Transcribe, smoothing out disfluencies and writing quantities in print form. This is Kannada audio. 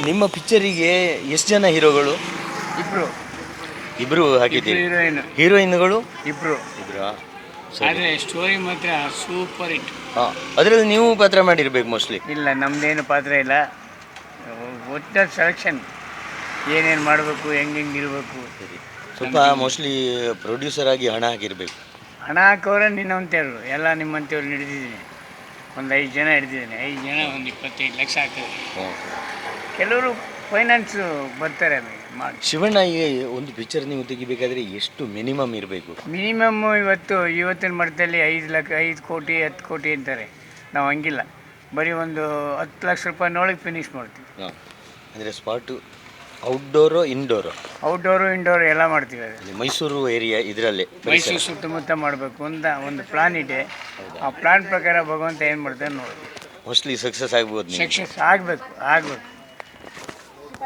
ನಿಮ್ಮ ಪಿಕ್ಚರಿಗೆ ಎಷ್ಟು ಜನ ಹೀರೋಗಳು? ಇಬ್ರು ಇಬ್ರು ಹಾಕಿದ್ದೀರಿ. ಹೀರೋಯಿನ್ ಹೀರೋಯಿನ್ಗಳು ಇಬ್ರು. ಇಬ್ರಾ? ಆದರೆ ಸ್ಟೋರಿ ಮಾತ್ರ ಸೂಪರ್ ಹಿಟ್. ಹಾಂ, ಅದರಲ್ಲಿ ನೀವು ಪಾತ್ರ ಮಾಡಿರ್ಬೇಕು ಮೋಸ್ಟ್ಲಿ. ಇಲ್ಲ, ನಮ್ದೇನು ಪಾತ್ರ ಇಲ್ಲ. ಒಟ್ಟ ಸೆಲೆಕ್ಷನ್ ಏನೇನು ಮಾಡಬೇಕು, ಹೆಂಗೆ ಇರಬೇಕು. ಸ್ವಲ್ಪ ಮೋಸ್ಟ್ಲಿ ಪ್ರೊಡ್ಯೂಸರ್ ಆಗಿ ಹಣ ಹಾಕಿರ್ಬೇಕು. ಹಣ ಹಾಕೋರೆ ನಿನ್ನಂತೇವ್ರು ಎಲ್ಲ ನಿಮ್ಮಂತೇವ್ರು ಹಿಡಿದಿದ್ದೀನಿ. ಒಂದು 5 ಜನ ಹಿಡಿದಿದ್ದೀನಿ. 5 ಜನ ಒಂದು 25 ಲಕ್ಷ ಹಾಕಿದ್ರು. ಕೆಲವರು ಫೈನಾನ್ಸು ಬರ್ತಾರೆ ಮಾಡಿ. ಶಿವಣ್ಣ, ಈಗ ಒಂದು ಪಿಕ್ಚರ್ ನೀವು ತೆಗಿಬೇಕಾದ್ರೆ ಎಷ್ಟು ಮಿನಿಮಮ್ ಇರಬೇಕು? ಮಿನಿಮಮ್ ಇವತ್ತಿನ ಮಟ್ಟದಲ್ಲಿ 5 ಕೋಟಿ 10 ಕೋಟಿ ಅಂತಾರೆ. ನಾವು ಹಂಗಿಲ್ಲ, ಬರೀ ಒಂದು 10 ಲಕ್ಷ ರೂಪಾಯಿನೊಳಗೆ ಫಿನಿಷ್ ಮಾಡ್ತೀವಿ. ಹಾಂ, ಅಂದರೆ spot outdoor indoor? Outdoor indoor ಎಲ್ಲ ಮಾಡ್ತೀವಿ. ಅದು ಮೈಸೂರು ಏರಿಯಾ ಇದರಲ್ಲೇ ಮೈಸೂರು ಸುತ್ತಮುತ್ತ ಮಾಡಬೇಕು ಅಂತ ಒಂದು ಪ್ಲಾನ್ ಇದೆ. ಆ ಪ್ಲಾನ್ ಪ್ರಕಾರ ಭಗವಂತ ಏನು ಮಾಡ್ತಾನೆ ನೋಡಿ. ಮೋಸ್ಟ್ಲಿ ಸಕ್ಸಸ್ ಆಗ್ಬೋದು. ಸಕ್ಸಸ್ ಆಗಬೇಕು.